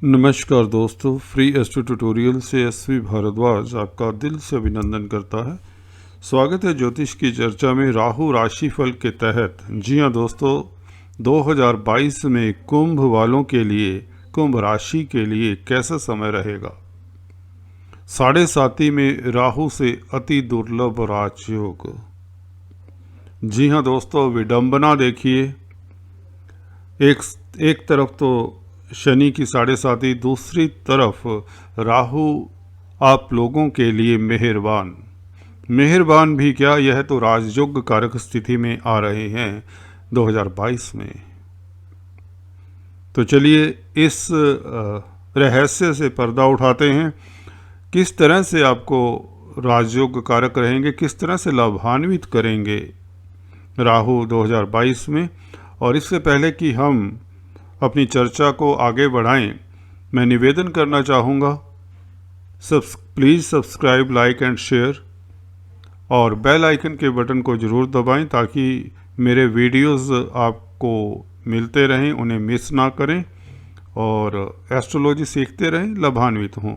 नमस्कार दोस्तों, free astro tutorial से एसवी भारद्वाज आपका दिल से अभिनंदन करता है। स्वागत है ज्योतिष की चर्चा में राहु राशिफल के तहत। जी हाँ दोस्तों, 2022 में कुंभ वालों के लिए, कुंभ राशि के लिए कैसा समय रहेगा। साढ़े साती में राहु से अति दुर्लभ राजयोग। जी हाँ दोस्तों, विडंबना देखिए, एक तरफ तो शनि की साढ़े साती, दूसरी तरफ राहु आप लोगों के लिए मेहरबान भी क्या, यह तो राजयोग कारक स्थिति में आ रहे हैं 2022 में। तो चलिए इस रहस्य से पर्दा उठाते हैं। किस तरह से आपको राजयोग कारक रहेंगे, किस तरह से लाभान्वित करेंगे राहु 2022 में। और इससे पहले कि हम अपनी चर्चा को आगे बढ़ाएं, मैं निवेदन करना चाहूँगा, please subscribe, like and share और बेल आइकन के बटन को ज़रूर दबाएं ताकि मेरे वीडियोस आपको मिलते रहें, उन्हें मिस ना करें और एस्ट्रोलॉजी सीखते रहें, लाभान्वित हों।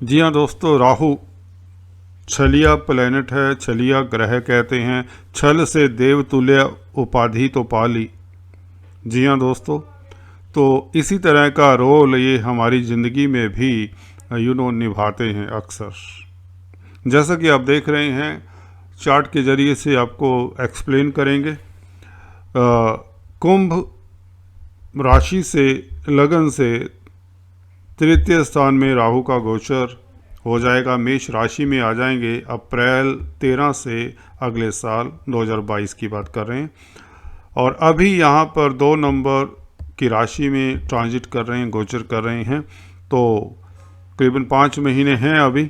जी हाँ दोस्तों, राहु छलिया प्लैनेट है, छलिया ग्रह कहते हैं। छल से देवतुल्य उपाधि तो पाली। जी हाँ दोस्तों, तो इसी तरह का रोल ये हमारी ज़िंदगी में भी निभाते हैं अक्सर। जैसा कि आप देख रहे हैं, चार्ट के ज़रिए से आपको एक्सप्लेन करेंगे। कुंभ राशि से, लगन से तृतीय स्थान में राहु का गोचर हो जाएगा। मेष राशि में आ जाएंगे अप्रैल 13 से अगले साल 2022 की बात कर रहे हैं। और अभी यहाँ पर 2 नंबर की राशि में ट्रांजिट कर रहे हैं, गोचर कर रहे हैं। तो करीबन 5 महीने हैं अभी।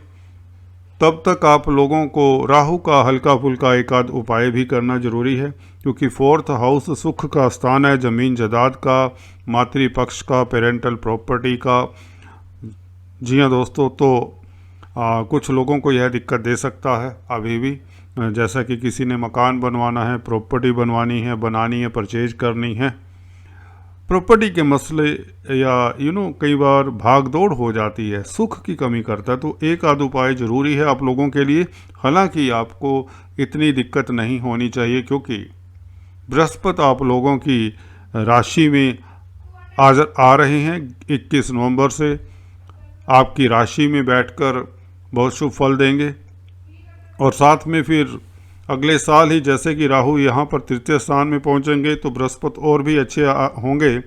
तब तक आप लोगों को राहु का हल्का फुल्का एक आध उपाय भी करना ज़रूरी है, क्योंकि 4th हाउस सुख का स्थान है, ज़मीन जायदाद का, मातृपक्ष का, पेरेंटल प्रॉपर्टी का। जी हाँ दोस्तों, तो कुछ लोगों को यह दिक्कत दे सकता है अभी भी, जैसा कि किसी ने मकान बनवाना है, प्रॉपर्टी बनवानी है, बनानी है, परचेज करनी है। प्रॉपर्टी के मसले या कई बार भाग दौड़ हो जाती है, सुख की कमी करता है, तो एक आध उपाय ज़रूरी है आप लोगों के लिए। हालांकि आपको इतनी दिक्कत नहीं होनी चाहिए, क्योंकि बृहस्पति आप लोगों की राशि में आ रहे हैं 21 नवंबर से। आपकी राशि में बैठकर बहुत शुभ फल देंगे। और साथ में फिर अगले साल ही जैसे कि राहु यहाँ पर तृतीय स्थान में पहुँचेंगे, तो बृहस्पति और भी अच्छे होंगे,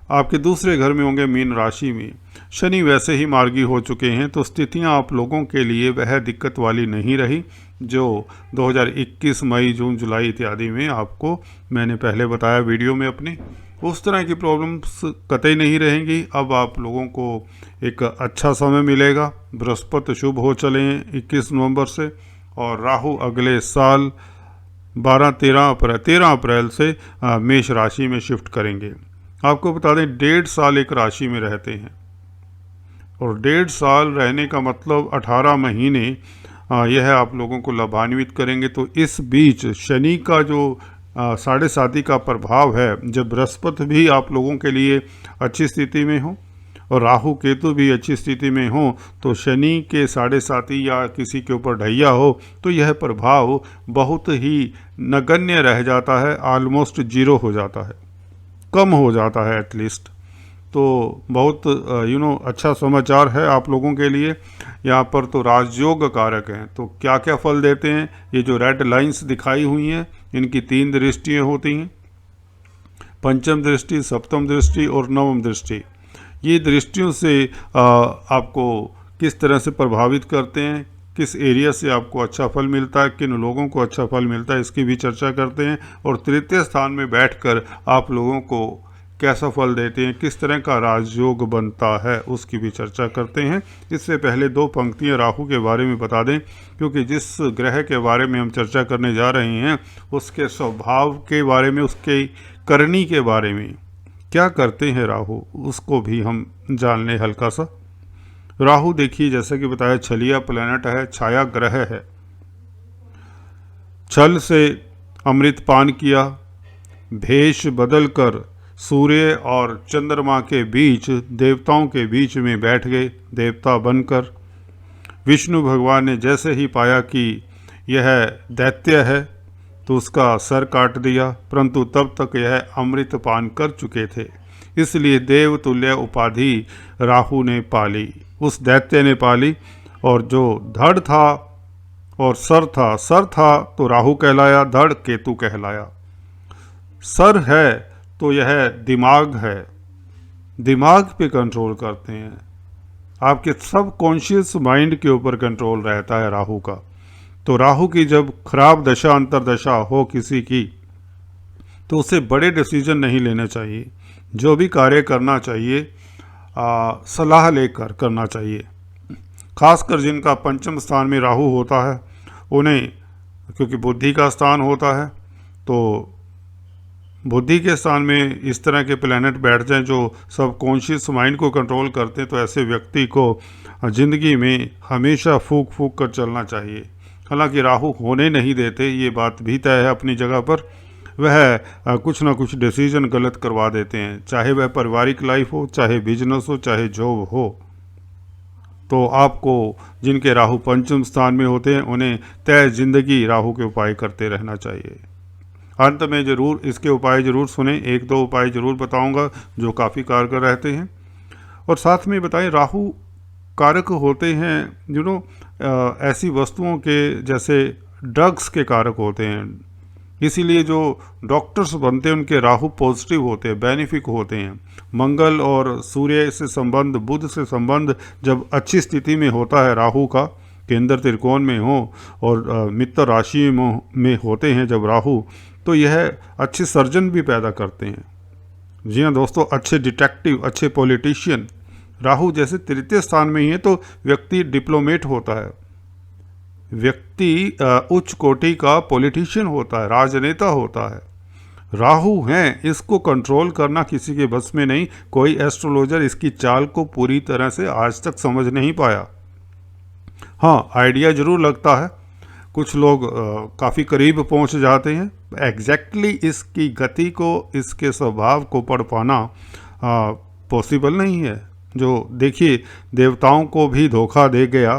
आपके दूसरे घर में होंगे, मीन राशि में। शनि वैसे ही मार्गी हो चुके हैं, तो स्थितियाँ आप लोगों के लिए वह दिक्कत वाली नहीं रही जो 2021 मई, जून, जुलाई इत्यादि में आपको मैंने पहले बताया वीडियो में अपनी। उस तरह की प्रॉब्लम्स कतई नहीं रहेंगी। अब आप लोगों को एक अच्छा समय मिलेगा। बृहस्पति शुभ हो चले हैं 21 नवंबर से, और राहु अगले साल 13 अप्रैल से मेष राशि में शिफ्ट करेंगे। आपको बता दें, 1.5 साल एक राशि में रहते हैं, और 1.5 साल रहने का मतलब 18 महीने यह आप लोगों को लाभान्वित करेंगे। तो इस बीच शनि का जो साढ़े साती का प्रभाव है, जब बृहस्पति भी आप लोगों के लिए अच्छी स्थिति में हो और राहु केतु भी अच्छी स्थिति में हो, तो शनि के साढ़े साती या किसी के ऊपर ढैया हो, तो यह प्रभाव बहुत ही नगण्य रह जाता है, ऑलमोस्ट जीरो हो जाता है, कम हो जाता है एटलीस्ट। तो बहुत अच्छा समाचार है आप लोगों के लिए। यहाँ पर तो राजयोग कारक हैं, तो क्या क्या फल देते हैं, ये जो रेड लाइंस दिखाई हुई हैं, इनकी 3 दृष्टियाँ होती हैं, पंचम दृष्टि, सप्तम दृष्टि और नवम दृष्टि। ये दृष्टियों से आपको किस तरह से प्रभावित करते हैं, किस एरिया से आपको अच्छा फल मिलता है, किन लोगों को अच्छा फल मिलता है, इसकी भी चर्चा करते हैं। और तृतीय स्थान में बैठकर आप लोगों को कैसा फल देते हैं, किस तरह का राजयोग बनता है, उसकी भी चर्चा करते हैं। इससे पहले 2 पंक्तियां राहु के बारे में बता दें, क्योंकि जिस ग्रह के बारे में हम चर्चा करने जा रहे हैं, उसके स्वभाव के बारे में, उसके करनी के बारे में, क्या करते हैं राहु, उसको भी हम जान लें हल्का सा। राहु देखिए, जैसा कि बताया, छलिया प्लैनेट है, छाया ग्रह है। छल से अमृत पान किया, भेष बदलकर सूर्य और चंद्रमा के बीच, देवताओं के बीच में बैठ गए देवता बनकर। विष्णु भगवान ने जैसे ही पाया कि यह दैत्य है तो उसका सर काट दिया, परंतु तब तक यह अमृत पान कर चुके थे, इसलिए देवतुल्य उपाधि राहु ने पाली, उस दैत्य ने पाली। और जो धड़ था और सर था तो राहु कहलाया, धड़ केतु कहलाया। सर है तो यह दिमाग है, दिमाग पे कंट्रोल करते हैं, आपके सब कॉन्शियस माइंड के ऊपर कंट्रोल रहता है राहु का। तो राहु की जब खराब दशा अंतरदशा हो किसी की, तो उसे बड़े डिसीजन नहीं लेने चाहिए। जो भी कार्य करना चाहिए सलाह लेकर करना चाहिए। खासकर जिनका पंचम स्थान में राहु होता है उन्हें, क्योंकि बुद्धि का स्थान होता है, तो बुद्धि के स्थान में इस तरह के प्लैनेट बैठ जाएं जो सब कॉन्शियस माइंड को कंट्रोल करते हैं, तो ऐसे व्यक्ति को ज़िंदगी में हमेशा फूक फूक कर चलना चाहिए। हालांकि राहु होने नहीं देते, ये बात भी तय है अपनी जगह पर। वह कुछ ना कुछ डिसीजन गलत करवा देते हैं, चाहे वह पारिवारिक लाइफ हो, चाहे बिजनेस हो, चाहे जॉब हो। तो आपको जिनके राहु पंचम स्थान में होते हैं उन्हें तय जिंदगी राहु के उपाय करते रहना चाहिए। अंत में ज़रूर इसके उपाय ज़रूर सुने, एक दो उपाय ज़रूर बताऊंगा जो काफ़ी कारगर रहते हैं। और साथ में बताएं, राहु कारक होते हैं ऐसी वस्तुओं के, जैसे ड्रग्स के कारक होते हैं। इसीलिए जो डॉक्टर्स बनते हैं उनके राहु पॉजिटिव होते हैं, बेनिफिक होते हैं। मंगल और सूर्य से संबंध, बुध से संबंध जब अच्छी स्थिति में होता है राहु का, केंद्र त्रिकोण में हो और मित्र राशि में होते हैं जब राहु, तो यह अच्छे सर्जन भी पैदा करते हैं। जी हाँ दोस्तों, अच्छे डिटेक्टिव, अच्छे पॉलिटिशियन। राहु जैसे तृतीय स्थान में ही है तो व्यक्ति डिप्लोमेट होता है, व्यक्ति उच्च कोटि का पॉलिटिशियन होता है, राजनेता होता है। राहु हैं, इसको कंट्रोल करना किसी के बस में नहीं। कोई एस्ट्रोलॉजर इसकी चाल को पूरी तरह से आज तक समझ नहीं पाया। हाँ, आइडिया जरूर लगता है, कुछ लोग काफ़ी करीब पहुंच जाते हैं। एग्जैक्टली इसकी गति को, इसके स्वभाव को पढ़ पाना पॉसिबल नहीं है। जो देखिए, देवताओं को भी धोखा दे गया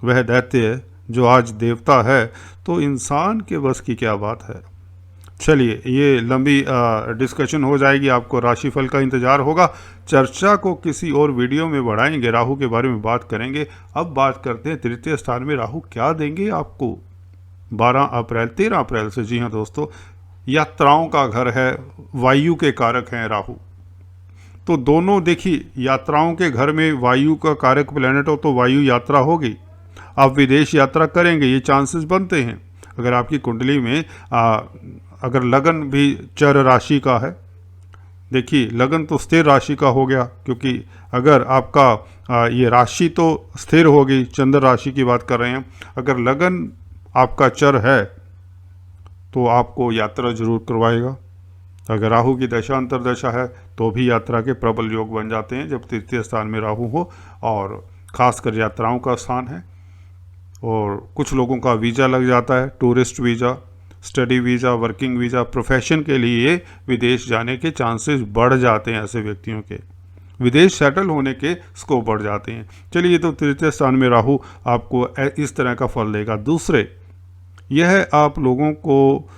वह दैत्य जो आज देवता है, तो इंसान के बस की क्या बात है। चलिए, ये लंबी डिस्कशन हो जाएगी, आपको राशिफल का इंतज़ार होगा। चर्चा को किसी और वीडियो में बढ़ाएंगे, राहु के बारे में बात करेंगे। अब बात करते हैं तृतीय स्थान में राहु क्या देंगे आपको 13 अप्रैल से। जी हाँ दोस्तों, यात्राओं का घर है, वायु के कारक हैं राहु। तो दोनों देखिए, यात्राओं के घर में वायु का कारक प्लैनेट हो तो वायु यात्रा होगी, आप विदेश यात्रा करेंगे, ये चांसेस बनते हैं। अगर आपकी कुंडली में अगर लगन भी चर राशि का है, देखिए लगन तो स्थिर राशि का हो गया, क्योंकि अगर आपका ये राशि तो स्थिर होगी, चंद्र राशि की बात कर रहे हैं। अगर लगन आपका चर है तो आपको यात्रा जरूर करवाएगा। अगर राहु की दशा अंतरदशा है तो भी यात्रा के प्रबल योग बन जाते हैं जब तृतीय स्थान में राहु हो, और खासकर यात्राओं का स्थान है। और कुछ लोगों का वीज़ा लग जाता है, tourist visa, study visa, working visa, profession के लिए विदेश जाने के चांसेस बढ़ जाते हैं। ऐसे व्यक्तियों के विदेश सेटल होने के स्कोप बढ़ जाते हैं। चलिए, तो तृतीय स्थान में राहु आपको इस तरह का फल देगा। दूसरे, यह आप लोगों को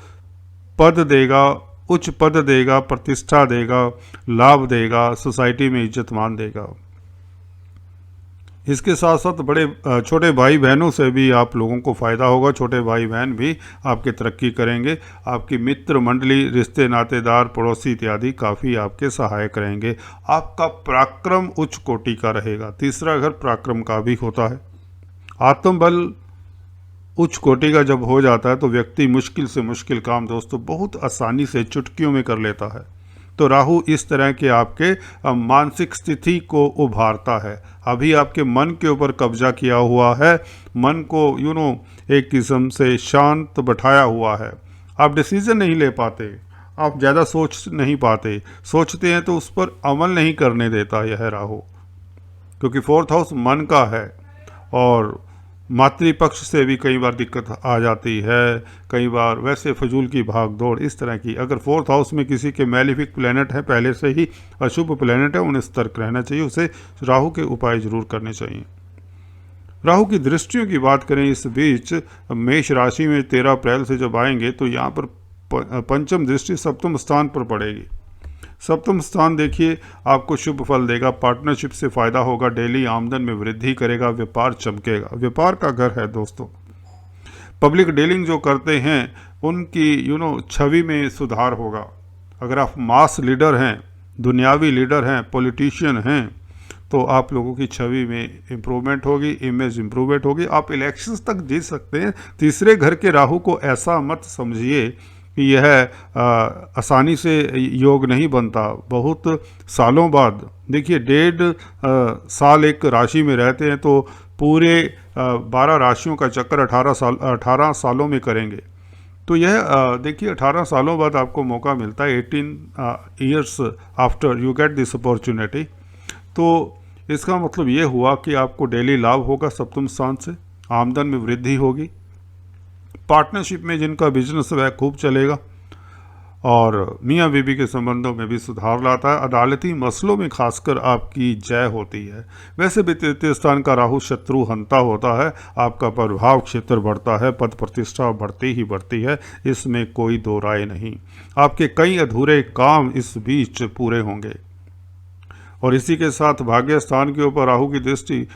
पद देगा, उच्च पद देगा, प्रतिष्ठा देगा, लाभ देगा, सोसाइटी में इज्जत मान देगा। इसके साथ साथ बड़े छोटे भाई बहनों से भी आप लोगों को फ़ायदा होगा। छोटे भाई बहन भी आपके तरक्की करेंगे। आपकी मित्र मंडली, रिश्ते नातेदार, पड़ोसी इत्यादि काफ़ी आपके सहायक रहेंगे। आपका पराक्रम उच्च कोटि का रहेगा। तीसरा घर पराक्रम का भी होता है। आत्मबल उच्च कोटि का जब हो जाता है तो व्यक्ति मुश्किल से मुश्किल काम दोस्तों बहुत आसानी से चुटकियों में कर लेता है। तो राहु इस तरह के आपके मानसिक स्थिति को उभारता है। अभी आपके मन के ऊपर कब्जा किया हुआ है, मन को एक किस्म से शांत बैठाया हुआ है। आप डिसीजन नहीं ले पाते, आप ज़्यादा सोच नहीं पाते, सोचते हैं तो उस पर अमल नहीं करने देता यह राहु, क्योंकि 4th हाउस मन का है। और मातृपक्ष से भी कई बार दिक्कत आ जाती है, कई बार वैसे फजूल की भाग दौड़ इस तरह की। अगर 4th हाउस में किसी के मैलिफिक प्लैनेट है, पहले से ही अशुभ प्लैनेट है, उन्हें सतर्क रहना चाहिए, उसे राहु के उपाय जरूर करने चाहिए। राहु की दृष्टियों की बात करें इस बीच, मेष राशि में 13 अप्रैल से जब आएंगे तो यहाँ पर पंचम दृष्टि सप्तम स्थान पर पड़ेगी। सप्तम स्थान देखिए आपको शुभ फल देगा, पार्टनरशिप से फायदा होगा, डेली आमदन में वृद्धि करेगा, व्यापार चमकेगा। व्यापार का घर है दोस्तों। पब्लिक डीलिंग जो करते हैं उनकी छवि में सुधार होगा। अगर आप मास लीडर हैं, दुनियावी लीडर हैं, पॉलिटिशियन हैं, तो आप लोगों की छवि में इम्प्रूवमेंट होगी, इमेज इम्प्रूवमेंट होगी, आप इलेक्शंस तक जीत सकते हैं। तीसरे घर के राहु को ऐसा मत समझिए कि यह आसानी से योग नहीं बनता। बहुत सालों बाद देखिए 1.5 साल एक राशि में रहते हैं तो पूरे 12 राशियों का चक्कर 18 सालों में करेंगे। तो यह देखिए 18 सालों बाद आपको मौका मिलता है, 18 years after you get this opportunity. तो इसका मतलब ये हुआ कि आपको डेली लाभ होगा, सप्तम स्थान से आमदन में वृद्धि होगी, पार्टनरशिप में जिनका बिजनेस वह खूब चलेगा, और मियाँ बीबी के संबंधों में भी सुधार लाता है। अदालती मसलों में खासकर आपकी जय होती है। वैसे भी तृतीय स्थान का राहु शत्रु हंता होता है, आपका प्रभाव क्षेत्र बढ़ता है, पद प्रतिष्ठा बढ़ती ही बढ़ती है, इसमें कोई दो राय नहीं। आपके कई अधूरे काम इस बीच पूरे होंगे। और इसी के साथ भाग्य स्थान के ऊपर राहु की दृष्टि,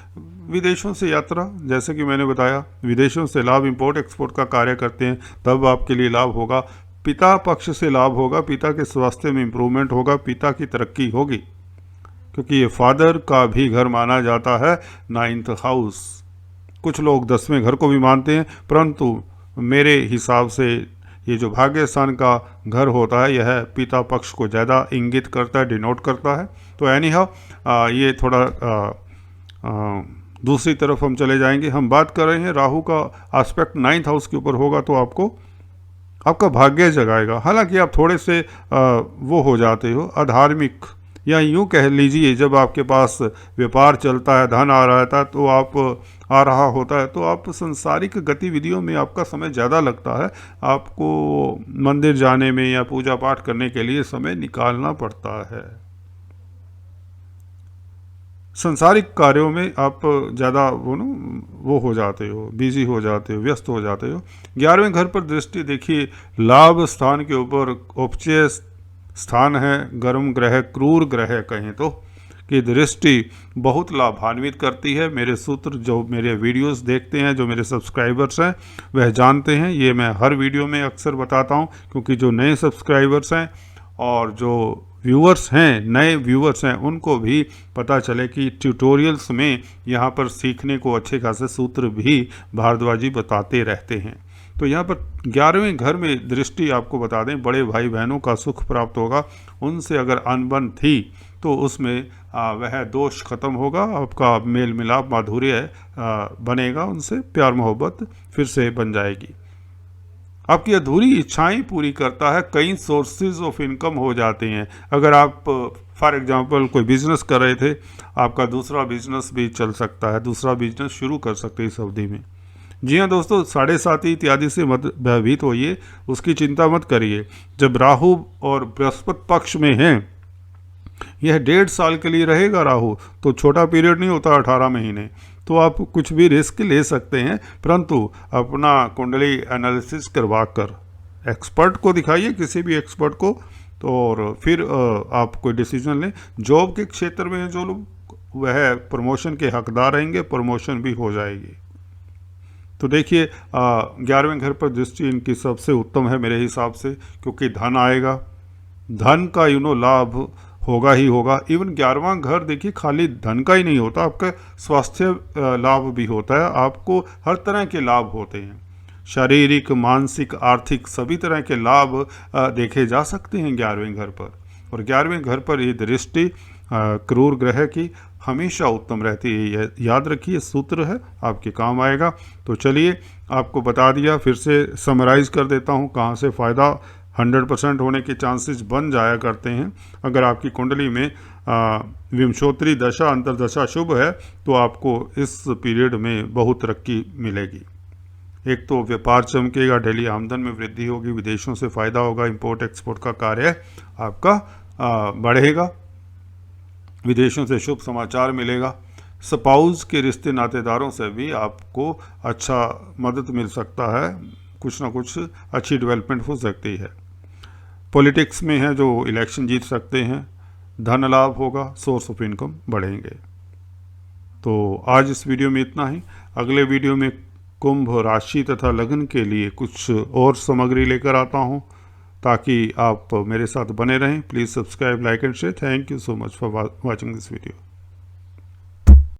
विदेशों से यात्रा, जैसे कि मैंने बताया विदेशों से लाभ, इंपोर्ट एक्सपोर्ट का कार्य करते हैं तब आपके लिए लाभ होगा। पिता पक्ष से लाभ होगा, पिता के स्वास्थ्य में इम्प्रूवमेंट होगा, पिता की तरक्की होगी, क्योंकि ये फादर का भी घर माना जाता है 9th हाउस। कुछ लोग 10वें घर को भी मानते हैं, परंतु मेरे हिसाब से ये जो भाग्य स्थान का घर होता है यह पिता पक्ष को ज़्यादा इंगित करता है, डिनोट करता है। तो एनी हाउ ये थोड़ा दूसरी तरफ हम चले जाएंगे। हम बात कर रहे हैं राहु का एस्पेक्ट 9th हाउस के ऊपर होगा तो आपका भाग्य जगाएगा। हालांकि आप थोड़े से वो हो जाते हो अधार्मिक, या यूँ कह लीजिए जब आपके पास व्यापार चलता है, धन आ रहा होता है तो आप संसारिक गतिविधियों में आपका समय ज़्यादा लगता है, आपको मंदिर जाने में या पूजा पाठ करने के लिए समय निकालना पड़ता है। संसारिक कार्यों में आप ज़्यादा वो हो जाते हो, बिजी हो जाते हो, व्यस्त हो जाते हो। 11वें घर पर दृष्टि देखिए लाभ स्थान के ऊपर उपचय स्थान है, गर्म ग्रह, क्रूर ग्रह कहें तो, की दृष्टि बहुत लाभान्वित करती है। मेरे सूत्र जो मेरे वीडियोस देखते हैं, जो मेरे सब्सक्राइबर्स हैं वह जानते हैं, ये मैं हर वीडियो में अक्सर बताता हूँ, क्योंकि जो नए सब्सक्राइबर्स हैं और जो व्यूअर्स हैं, नए व्यूअर्स हैं, उनको भी पता चले कि ट्यूटोरियल्स में यहाँ पर सीखने को अच्छे खासे सूत्र भी भारद्वाजी बताते रहते हैं। तो यहाँ पर 11वें घर में दृष्टि आपको बता दें, बड़े भाई बहनों का सुख प्राप्त होगा, उनसे अगर अनबन थी तो उसमें वह दोष खत्म होगा, आपका मेल मिलाप माधुर्य बनेगा, उनसे प्यार मोहब्बत फिर से बन जाएगी। आपकी अधूरी इच्छाएं पूरी करता है, कई सोर्सेज ऑफ इनकम हो जाते हैं। अगर आप फॉर एग्जांपल कोई बिजनेस कर रहे थे, आपका दूसरा बिजनेस भी चल सकता है, दूसरा बिजनेस शुरू कर सकते हैं इस अवधि में। जी हाँ दोस्तों, 7.5 इत्यादि से मत भयभीत होइए, उसकी चिंता मत करिए। जब राहु और बृहस्पति पक्ष में हैं, यह 1.5 साल के लिए रहेगा राहु, तो छोटा पीरियड नहीं होता 18 महीने, तो आप कुछ भी रिस्क ले सकते हैं, परंतु अपना कुंडली एनालिसिस करवा कर एक्सपर्ट को दिखाइए, किसी भी एक्सपर्ट को, तो और फिर आप कोई डिसीजन लें। जॉब के क्षेत्र में जो लोग, वह प्रमोशन के हकदार रहेंगे, प्रमोशन भी हो जाएगी। तो देखिए 11वें घर पर दृष्टि इनकी सबसे उत्तम है मेरे हिसाब से, क्योंकि धन आएगा, धन का लाभ होगा ही होगा। इवन 11वां घर देखिए खाली धन का ही नहीं होता, आपका स्वास्थ्य लाभ भी होता है, आपको हर तरह के लाभ होते हैं, शारीरिक, मानसिक, आर्थिक सभी तरह के लाभ देखे जा सकते हैं 11वें घर पर। और 11वें घर पर ये दृष्टि क्रूर ग्रह की हमेशा उत्तम रहती है, याद रखिए, सूत्र है, आपके काम आएगा। तो चलिए आपको बता दिया, फिर से समराइज कर देता हूँ कहाँ से फ़ायदा 100% होने के चांसेस बन जाया करते हैं। अगर आपकी कुंडली में विंशोत्तरी दशा अंतर्दशा शुभ है तो आपको इस पीरियड में बहुत तरक्की मिलेगी। एक तो व्यापार चमकेगा, डेली आमदन में वृद्धि होगी, विदेशों से फ़ायदा होगा, इंपोर्ट एक्सपोर्ट का कार्य आपका बढ़ेगा, विदेशों से शुभ समाचार मिलेगा। स्पाउस के रिश्ते नातेदारों से भी आपको अच्छा मदद मिल सकता है, कुछ ना कुछ अच्छी डेवलपमेंट हो सकती है। पॉलिटिक्स में है जो इलेक्शन जीत सकते हैं, धन लाभ होगा, सोर्स ऑफ इनकम बढ़ेंगे। तो आज इस वीडियो में इतना ही। अगले वीडियो में कुंभ राशि तथा लग्न के लिए कुछ और सामग्री लेकर आता हूँ, ताकि आप मेरे साथ बने रहें। Please subscribe, like and share. Thank you so much for watching this video.